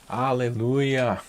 Aleluia!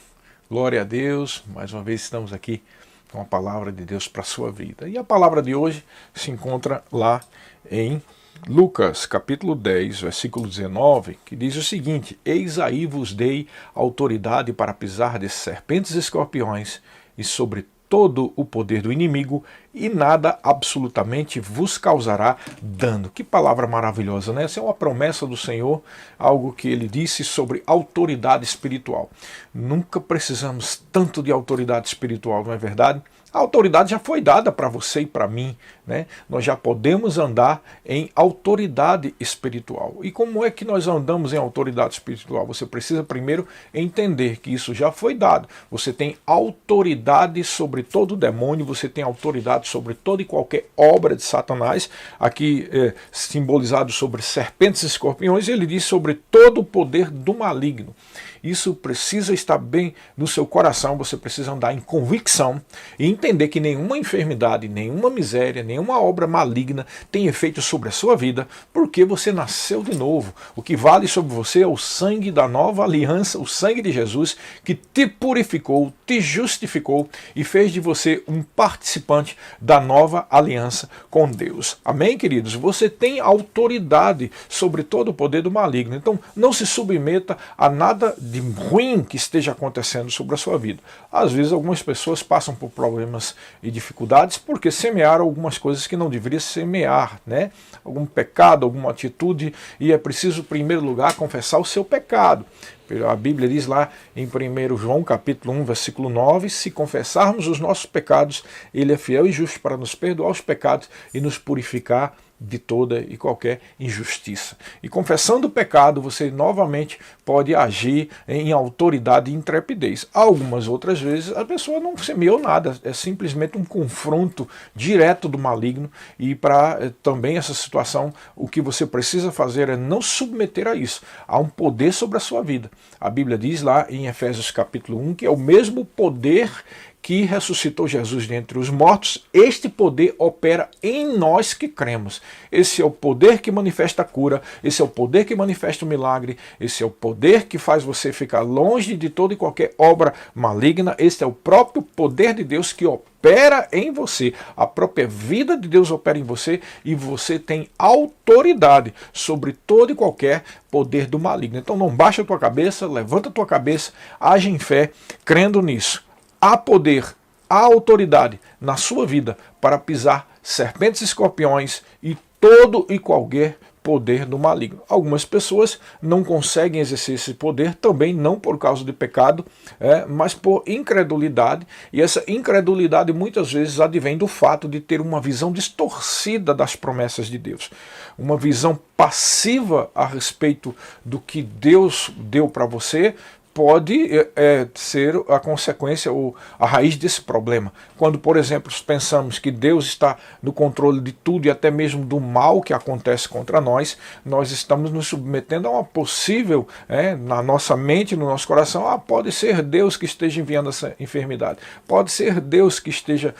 Glória a Deus! Mais uma vez estamos aqui com a palavra de Deus para a sua vida. E a palavra de hoje se encontra lá em Lucas, capítulo 10, versículo 19, que diz o seguinte: Eis aí vos dei autoridade para pisar de serpentes e escorpiões e sobre todo o poder do inimigo, e nada absolutamente vos causará dano. Que palavra maravilhosa, né? Essa é uma promessa do Senhor, algo que ele disse sobre autoridade espiritual. Nunca precisamos tanto de autoridade espiritual, não é verdade? A autoridade já foi dada para você e para mim, né? Nós já podemos andar em autoridade espiritual. E como é que nós andamos em autoridade espiritual? Você precisa primeiro entender que isso já foi dado. Você tem autoridade sobre todo demônio, você tem autoridade sobre toda e qualquer obra de Satanás, aqui simbolizado sobre serpentes e escorpiões, ele diz sobre todo o poder do maligno. Isso precisa estar bem no seu coração, você precisa andar em convicção e entender que nenhuma enfermidade, nenhuma miséria, nenhuma obra maligna tem efeito sobre a sua vida, porque você nasceu de novo. O que vale sobre você é o sangue da nova aliança, o sangue de Jesus, que te purificou, te justificou e fez de você um participante da nova aliança com Deus. Amém, queridos? Você tem autoridade sobre todo o poder do maligno. Então, não se submeta a nada de ruim que esteja acontecendo sobre a sua vida. Às vezes algumas pessoas passam por problemas e dificuldades porque semearam algumas coisas que não deveria semear, né? Algum pecado, alguma atitude, e é preciso, em primeiro lugar, confessar o seu pecado. A Bíblia diz lá em 1 João capítulo 1, versículo 9, se confessarmos os nossos pecados, ele é fiel e justo para nos perdoar os pecados e nos purificar de toda e qualquer injustiça. E confessando o pecado, você novamente pode agir em autoridade e intrepidez. Algumas outras vezes a pessoa não semeou nada, é simplesmente um confronto direto do maligno, e para também essa situação, o que você precisa fazer é não submeter a isso. Há um poder sobre a sua vida. A Bíblia diz lá em Efésios capítulo 1 que é o mesmo poder que ressuscitou Jesus dentre os mortos, este poder opera em nós que cremos. Esse é o poder que manifesta a cura, esse é o poder que manifesta o milagre, esse é o poder que faz você ficar longe de toda e qualquer obra maligna, esse é o próprio poder de Deus que opera em você. A própria vida de Deus opera em você e você tem autoridade sobre todo e qualquer poder do maligno. Então não baixa a tua cabeça, levanta a tua cabeça, age em fé, crendo nisso. Há poder, há autoridade na sua vida para pisar serpentes e escorpiões e todo e qualquer poder do maligno. Algumas pessoas não conseguem exercer esse poder, também não por causa de pecado, mas por incredulidade, e essa incredulidade muitas vezes advém do fato de ter uma visão distorcida das promessas de Deus, uma visão passiva a respeito do que Deus deu para você, pode ser a consequência ou a raiz desse problema. Quando, por exemplo, pensamos que Deus está no controle de tudo e até mesmo do mal que acontece contra nós, nós estamos nos submetendo a uma possível, na nossa mente, no nosso coração, pode ser Deus que esteja enviando essa enfermidade, pode ser Deus que esteja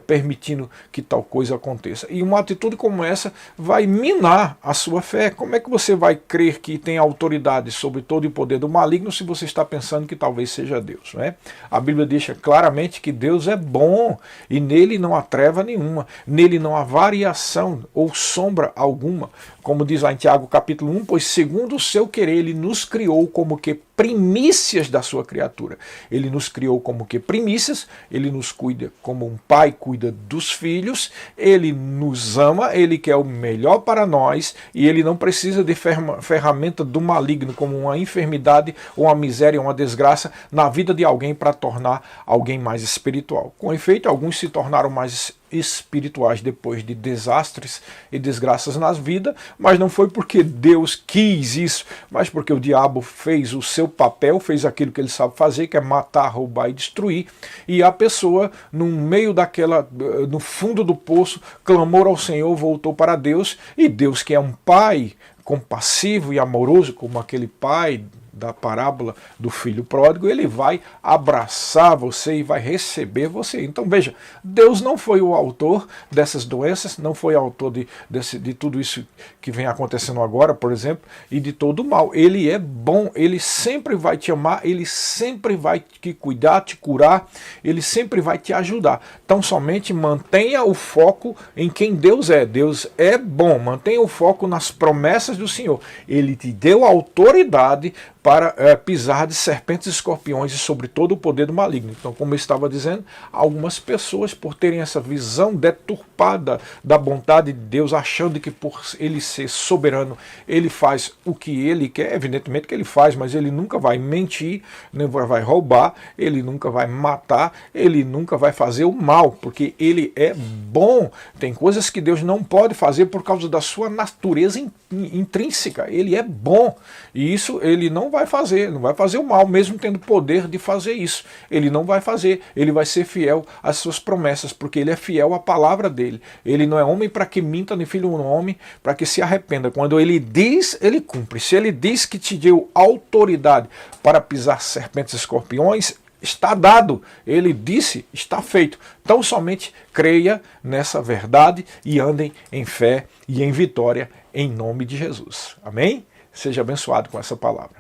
permitindo que tal coisa aconteça. E uma atitude como essa vai minar a sua fé. Como é que você vai crer que tem autoridade sobre todo o poder do maligno se você está pensando que talvez seja Deus, né? A Bíblia deixa claramente que Deus é bom e nele não há treva nenhuma, nele não há variação ou sombra alguma, como diz lá em Tiago capítulo 1, pois segundo o seu querer ele nos criou como que primícias da sua criatura. Ele nos criou como que primícias, ele nos cuida como um pai cuida dos filhos, ele nos ama, ele quer o melhor para nós e ele não precisa de ferramenta do maligno como uma enfermidade ou uma miséria, uma desgraça na vida de alguém para tornar alguém mais espiritual. Com efeito, alguns se tornaram mais espirituais depois de desastres e desgraças nas vidas, mas não foi porque Deus quis isso, mas porque o diabo fez o seu papel, fez aquilo que ele sabe fazer, que é matar, roubar e destruir, e a pessoa, no meio daquela, no fundo do poço, clamou ao Senhor, voltou para Deus, e Deus, que é um pai compassivo e amoroso, como aquele pai da parábola do filho pródigo, ele vai abraçar você e vai receber você. Então veja, Deus não foi o autor dessas doenças, não foi autor de tudo isso que vem acontecendo agora, por exemplo, e de todo o mal. Ele é bom, ele sempre vai te amar, ele sempre vai te cuidar, te curar, ele sempre vai te ajudar. Então somente mantenha o foco em quem Deus é. Deus é bom, mantenha o foco nas promessas do Senhor. Ele te deu autoridade para pisar de serpentes e escorpiões e sobre todo o poder do maligno. Então, como eu estava dizendo, algumas pessoas, por terem essa visão deturpada da vontade de Deus, achando que por ele ser soberano, ele faz o que ele quer, evidentemente que ele faz, mas ele nunca vai mentir, nem vai roubar, ele nunca vai matar, ele nunca vai fazer o mal, porque ele é bom. Tem coisas que Deus não pode fazer por causa da sua natureza intrínseca. Ele é bom, e isso ele não vai fazer, não vai fazer o mal, mesmo tendo poder de fazer isso. Ele não vai fazer, ele vai ser fiel às suas promessas, porque ele é fiel à palavra dele. Ele não é homem para que minta, nem filho do homem para que se arrependa. Quando ele diz, ele cumpre. Se ele diz que te deu autoridade para pisar serpentes e escorpiões, está dado. Ele disse, está feito. Então somente creia nessa verdade e andem em fé e em vitória em nome de Jesus. Amém? Seja abençoado com essa palavra.